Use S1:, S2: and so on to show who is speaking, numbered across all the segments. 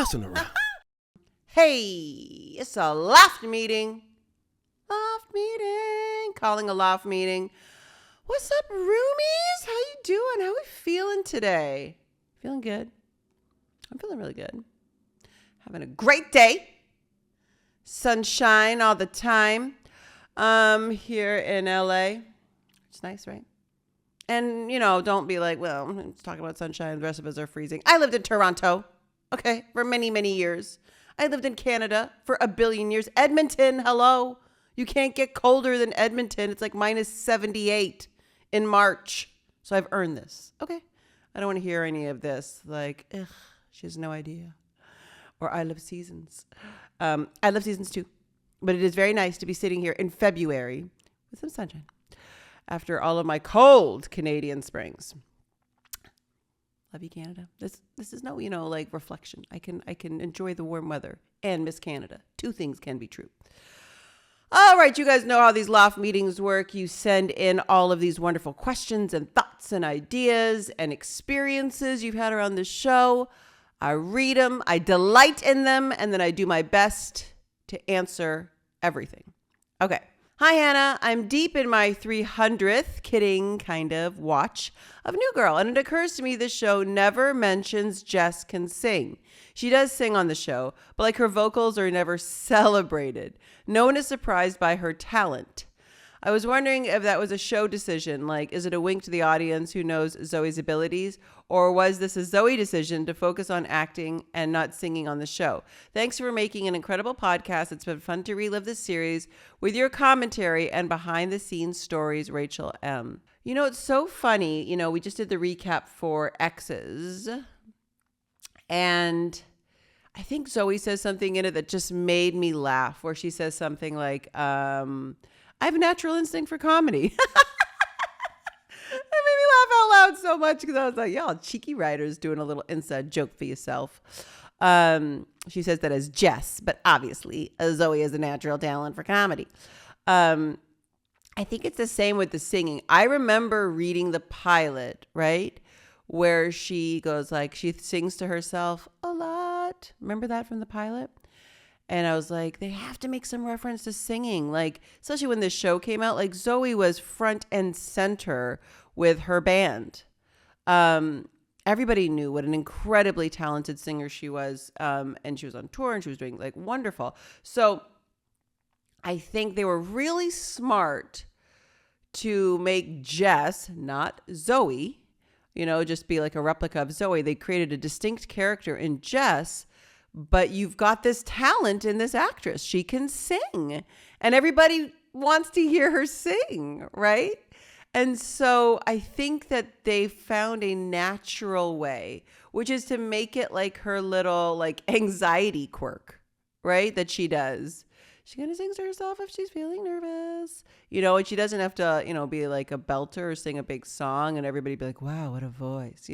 S1: messing around.
S2: Hey, it's a loft meeting. Loft meeting. Calling a loft meeting. What's up, roomies? How you doing? How we feeling today? Feeling good? I'm feeling really good. Having a great day. Sunshine all the time. Here in LA. It's nice, right? And, don't be like, well, it's talking about sunshine. The rest of us are freezing. I lived in Toronto, okay, for many, many years. I lived in Canada for a billion years. Edmonton, hello. You can't get colder than Edmonton. It's like minus 78 in March. So I've earned this. Okay. I don't want to hear any of this. Like, ugh, she has no idea. Or I love seasons. I love seasons too. But it is very nice to be sitting here in February with some sunshine after all of my cold Canadian springs. Love you, Canada. This is no, like reflection. I can enjoy the warm weather and miss Canada. Two things can be true. All right, you guys know how these loft meetings work. You send in all of these wonderful questions and thoughts and ideas and experiences you've had around the show. I read them, I delight in them, and then I do my best to answer everything. Okay. Hi, Hannah. I'm deep in my 300th, kidding, kind of, watch of New Girl, and it occurs to me this show never mentions Jess can sing. She does sing on the show, but like her vocals are never celebrated. No one is surprised by her talent. I was wondering if that was a show decision, like is it a wink to the audience who knows Zoe's abilities, or was this a Zoe decision to focus on acting and not singing on the show? Thanks for making an incredible podcast. It's been fun to relive this series with your commentary and behind the scenes stories, Rachel M. It's so funny. We just did the recap for Exes, and I think Zoe says something in it that just made me laugh, where she says something like, I have a natural instinct for comedy. It made me laugh out loud so much because I was like, y'all cheeky writers doing a little inside joke for yourself. She says that as Jess, but obviously Zoe has a natural talent for comedy. I think it's the same with the singing. I remember reading the pilot, right? Where she goes like, she sings to herself a lot. Remember that from the pilot? And I was like, they have to make some reference to singing. Like, especially when this show came out, like Zoe was front and center with her band. Everybody knew what an incredibly talented singer she was. And she was on tour and she was doing like wonderful. So I think they were really smart to make Jess, not Zoe, just be like a replica of Zoe. They created a distinct character in Jess, but you've got this talent in this actress. She can sing and everybody wants to hear her sing, right? And so I think that they found a natural way, which is to make it like her little like anxiety quirk, right? That she does. She kind of sings to herself if she's feeling nervous, and she doesn't have to, be like a belter or sing a big song and everybody be like, wow, what a voice,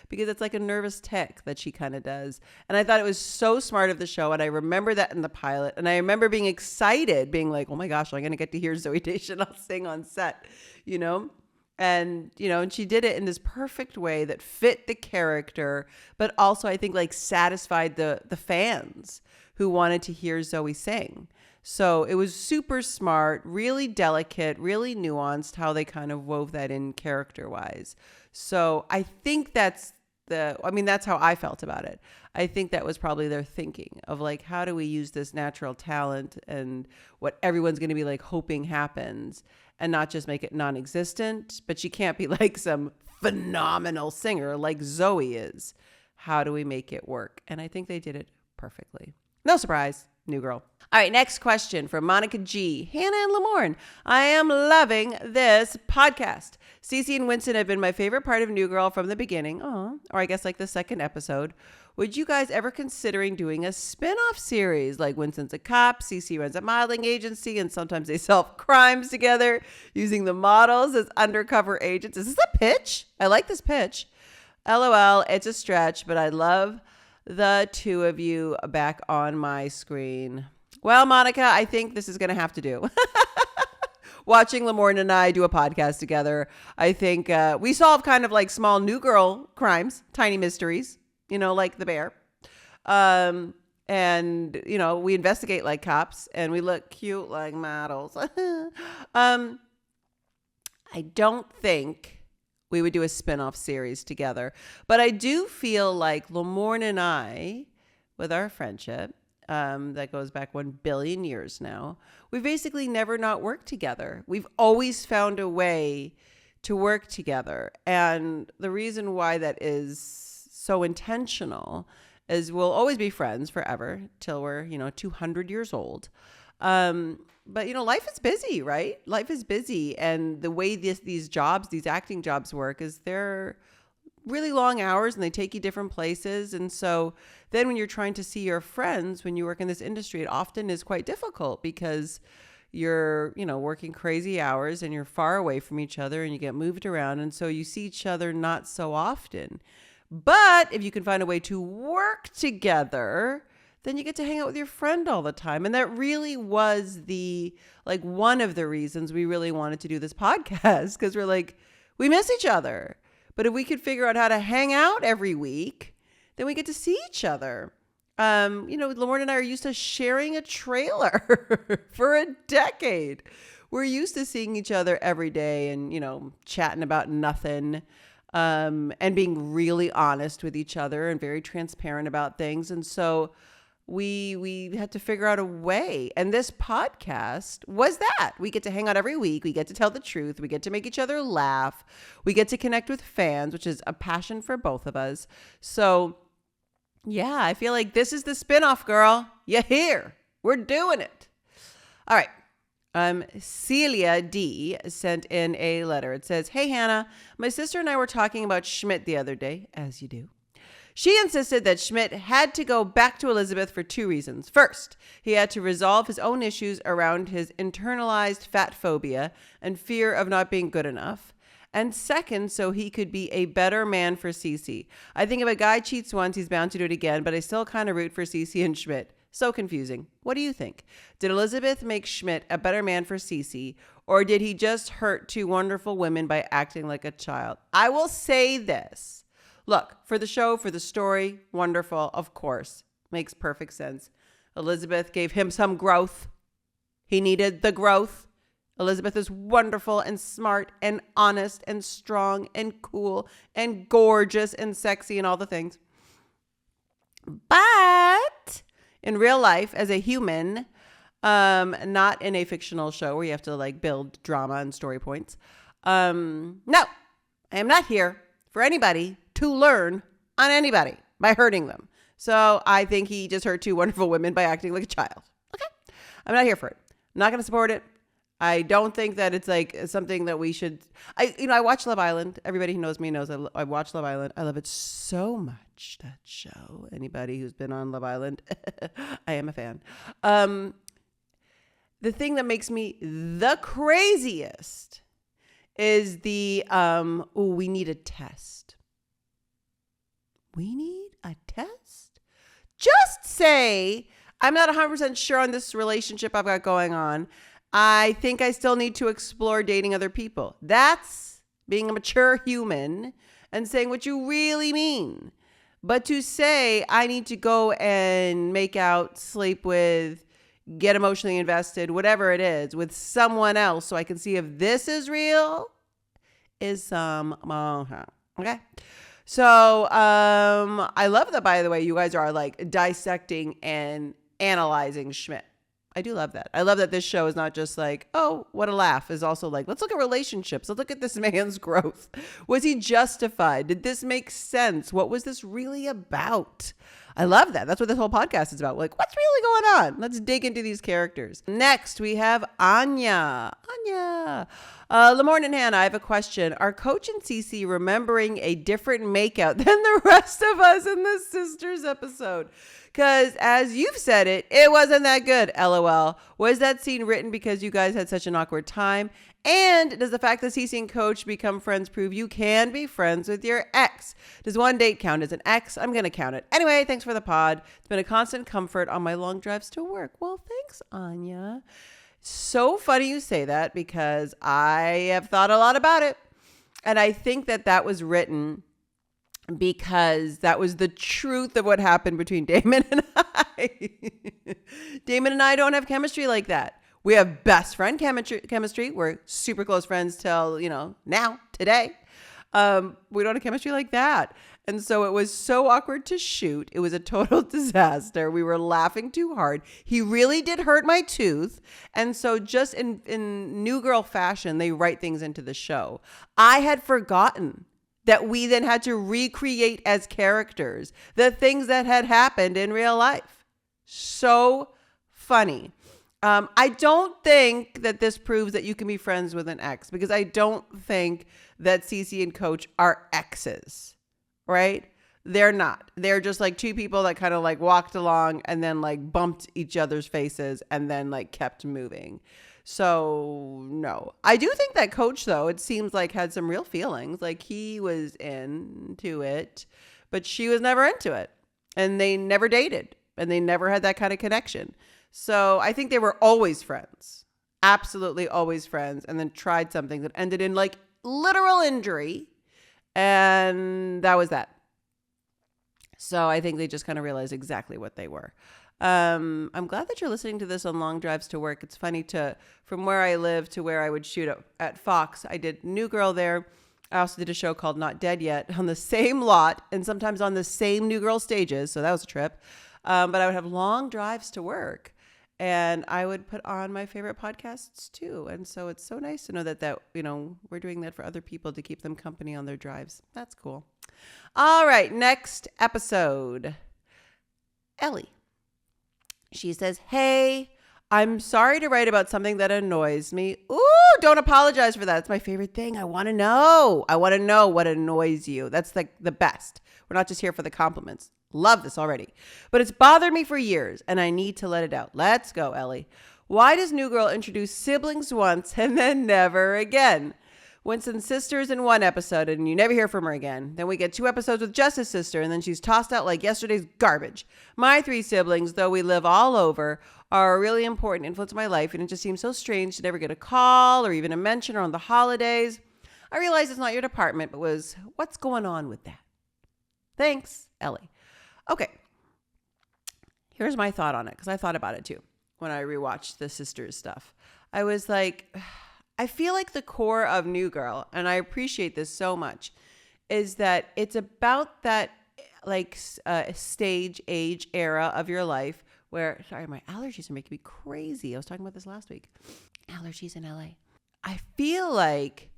S2: because it's like a nervous tick that she kind of does. And I thought it was so smart of the show. And I remember that in the pilot. And I remember being excited, being like, oh my gosh, I'm going to get to hear Zoe Deschanel sing on set, And, and she did it in this perfect way that fit the character, but also I think like satisfied the fans who wanted to hear Zoe sing. So it was super smart, really delicate, really nuanced how they kind of wove that in character wise. So I think that's how I felt about it. I think that was probably their thinking of like, how do we use this natural talent and what everyone's going to be like hoping happens and not just make it non-existent, but she can't be like some phenomenal singer like Zoe is. How do we make it work? And I think they did it perfectly. No surprise. New Girl. All right, next question from Monica G. Hannah and Lamorne. I am loving this podcast. Cece and Winston have been my favorite part of New Girl from the beginning. Or I guess like the second episode. Would you guys ever considering doing a spin-off series? Like Winston's a cop, Cece runs a modeling agency, and sometimes they solve crimes together using the models as undercover agents. Is this a pitch? I like this pitch. LOL, it's a stretch, but I love the two of you back on my screen. Well, Monica, I think this is going to have to do. Watching Lamorne and I do a podcast together, I think we solve kind of like small New Girl crimes, tiny mysteries, like the bear. And, we investigate like cops and we look cute like models. I don't think we would do a spin-off series together, but I do feel like Lamorne and I, with our friendship, that goes back 1 billion years now, we've basically never not worked together. We've always found a way to work together. And the reason why that is so intentional is we'll always be friends forever till we're, 200 years old. But, life is busy, right? Life is busy. And the way these acting jobs work is they're really long hours and they take you different places. And so then when you're trying to see your friends, when you work in this industry, it often is quite difficult because you're, working crazy hours and you're far away from each other and you get moved around. And so you see each other not so often. But if you can find a way to work together, then you get to hang out with your friend all the time. And that really was one of the reasons we really wanted to do this podcast, because we're like, we miss each other. But if we could figure out how to hang out every week, then we get to see each other. Lamorne and I are used to sharing a trailer for a decade. We're used to seeing each other every day and, chatting about nothing. And being really honest with each other and very transparent about things. And so we had to figure out a way. And this podcast was that. We get to hang out every week. We get to tell the truth. We get to make each other laugh. We get to connect with fans, which is a passion for both of us. So yeah, I feel like this is the spinoff, girl. You're here. We're doing it. All right. Celia D sent in a letter. It says, "Hey, Hannah, my sister and I were talking about Schmidt the other day, as you do. She insisted that Schmidt had to go back to Elizabeth for 2 reasons. First, he had to resolve his own issues around his internalized fat phobia and fear of not being good enough. And second, so he could be a better man for Cece. I think if a guy cheats once, he's bound to do it again, but I still kind of root for Cece and Schmidt. So confusing. What do you think? Did Elizabeth make Schmidt a better man for Cece, or did he just hurt 2 wonderful women by acting like a child?" I will say this. Look, for the show, for the story, wonderful, of course. Makes perfect sense. Elizabeth gave him some growth. He needed the growth. Elizabeth is wonderful and smart and honest and strong and cool and gorgeous and sexy and all the things. But in real life, as a human, not in a fictional show where you have to build drama and story points. No, I am not here for anybody to learn on anybody by hurting them. So I think he just hurt 2 wonderful women by acting like a child. Okay. I'm not here for it. I'm not going to support it. I don't think that it's something that we should. I watch Love Island. Everybody who knows me knows I watch Love Island. I love it so much, that show. Anybody who's been on Love Island, I am a fan. The thing that makes me the craziest is the we need a test. We need a test? Just say, I'm not 100% sure on this relationship I've got going on. I think I still need to explore dating other people. That's being a mature human and saying what you really mean. But to say, I need to go and make out, sleep with, get emotionally invested, whatever it is, with someone else so I can see if this is real, is some okay? So I love that, by the way, you guys are dissecting and analyzing Schmidt. I do love that. I love that this show is not just oh, what a laugh. Is also let's look at relationships. Let's look at this man's growth. Was he justified? Did this make sense? What was this really about? I love that. That's what this whole podcast is about. What's really going on? Let's dig into these characters. Next, we have Anya. Lamorne and Hannah, I have a question. Are Coach and Cece remembering a different makeout than the rest of us in the sisters episode? Because as you've said it wasn't that good, LOL. Was that scene written because you guys had such an awkward time? And does the fact that Cece and Coach become friends prove you can be friends with your ex? Does one date count as an ex? I'm going to count it. Anyway, thanks for the pod. It's been a constant comfort on my long drives to work. Well, thanks, Anya. So funny you say that because I have thought a lot about it. And I think that was written because that was the truth of what happened between Dameon and I. Dameon and I don't have chemistry like that. We have best friend chemistry. We're super close friends till, now, today. We don't have chemistry like that. And so it was so awkward to shoot. It was a total disaster. We were laughing too hard. He really did hurt my tooth. And so just in New Girl fashion, they write things into the show. I had forgotten that we then had to recreate as characters the things that had happened in real life. So funny. I don't think that this proves that you can be friends with an ex, because I don't think that Cece and Coach are exes, right? They're not. They're just like two people that kind of like walked along and then like bumped each other's faces and then like kept moving. So no, I do think that Coach, though, it seems like had some real feelings. Like he was into it, but she was never into it, and they never dated, and they never had that kind of connection. So I think they were always friends, absolutely always friends, and then tried something that ended in like literal injury. And that was that. So I think they just kind of realized exactly what they were. I'm glad that you're listening to this on long drives to work. It's funny from where I live to where I would shoot at Fox. I did New Girl there. I also did a show called Not Dead Yet on the same lot and sometimes on the same New Girl stages. So that was a trip. But I would have long drives to work. And I would put on my favorite podcasts too. And so it's so nice to know that we're doing that for other people to keep them company on their drives. That's cool. All right, next episode. Ellie. She says, "Hey, I'm sorry to write about something that annoys me." Ooh, don't apologize for that. It's my favorite thing. I want to know. I want to know what annoys you. That's like the best. We're not just here for the compliments. Love this already. But it's bothered me for years, and I need to let it out. Let's go, Ellie. Why does New Girl introduce siblings once and then never again? Winston's sister's in one episode, and you never hear from her again. Then we get 2 episodes with Jess's sister, and then she's tossed out like yesterday's garbage. My 3 siblings, though we live all over, are a really important influence in my life, and it just seems so strange to never get a call or even a mention on the holidays. I realize it's not your department, but what's going on with that? Thanks, Ellie. Okay, here's my thought on it, because I thought about it too when I rewatched the sisters stuff. I was like, I feel like the core of New Girl, and I appreciate this so much, is that it's about that like stage, age, era of your life where, sorry, my allergies are making me crazy. I was talking about this last week. Allergies in LA. I feel like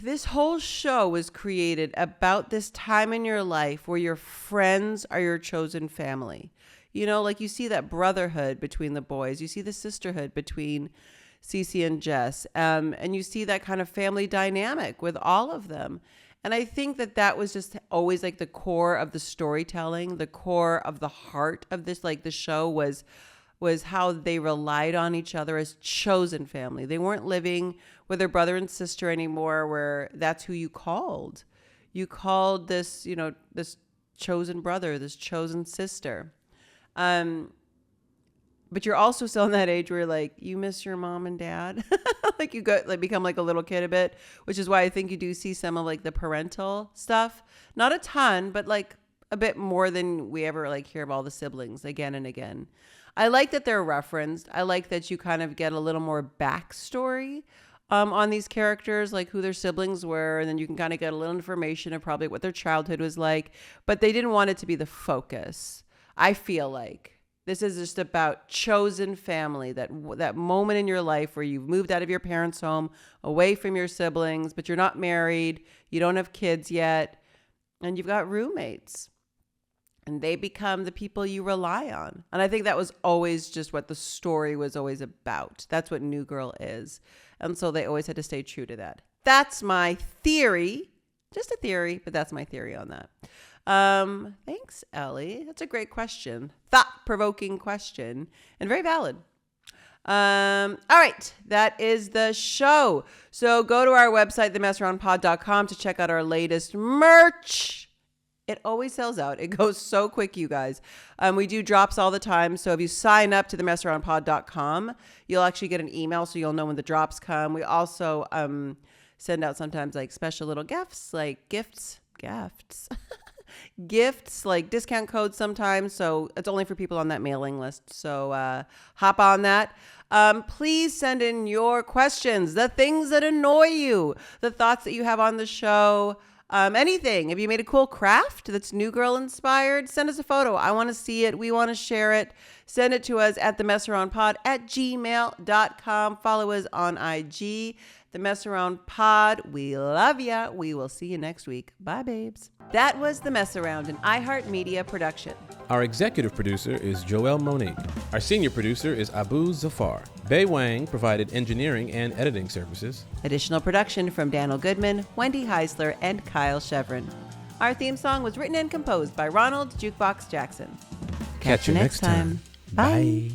S2: this whole show was created about this time in your life where your friends are your chosen family. Like you see that brotherhood between the boys. You see the sisterhood between Cece and Jess. And you see that kind of family dynamic with all of them. And I think that was just always like the core of the storytelling, the core of the heart of this, like the show was how they relied on each other as chosen family. They weren't living with their brother and sister anymore, where that's who you called. You called this, this chosen brother, this chosen sister. But you're also still in that age where like you miss your mom and dad. Like you become like a little kid a bit, which is why I think you do see some of like the parental stuff. Not a ton, but like a bit more than we ever like hear of all the siblings again and again. I like that they're referenced. I like that you kind of get a little more backstory on these characters, like who their siblings were, and then you can kind of get a little information of probably what their childhood was like. But they didn't want it to be the focus. I feel like this is just about chosen family, that moment in your life where you've moved out of your parents' home, away from your siblings, but you're not married, you don't have kids yet, and you've got roommates. And they become the people you rely on. And I think that was always just what the story was always about. That's what New Girl is. And so they always had to stay true to that. That's my theory. Just a theory, but that's my theory on that. Thanks, Ellie. That's a great question. Thought-provoking question. And very valid. All right. That is the show. So go to our website, themessaroundpod.com, to check out our latest merch. It always sells out. It goes so quick, you guys. We do drops all the time. So if you sign up to themessaroundpod.com, you'll actually get an email so you'll know when the drops come. We also send out sometimes like special little gifts gifts, like discount codes sometimes. So it's only for people on that mailing list. So hop on that. Please send in your questions, the things that annoy you, the thoughts that you have on the show. Anything. If you made a cool craft that's New Girl inspired, send us a photo. I want to see it. We want to share it. Send it to us at themessaroundpod@gmail.com. Follow us on IG, The Mess Around Pod. We love ya. We will see you next week. Bye, babes. That was The Mess Around, an iHeartMedia production.
S1: Our executive producer is Joelle Monique. Our senior producer is Abu Zafar. Bei Wang provided engineering and editing services.
S2: Additional production from Daniel Goodman, Wendy Heisler, and Kyle Chevron. Our theme song was written and composed by Ronald Jukebox Jackson.
S1: Catch you next time.
S2: Bye.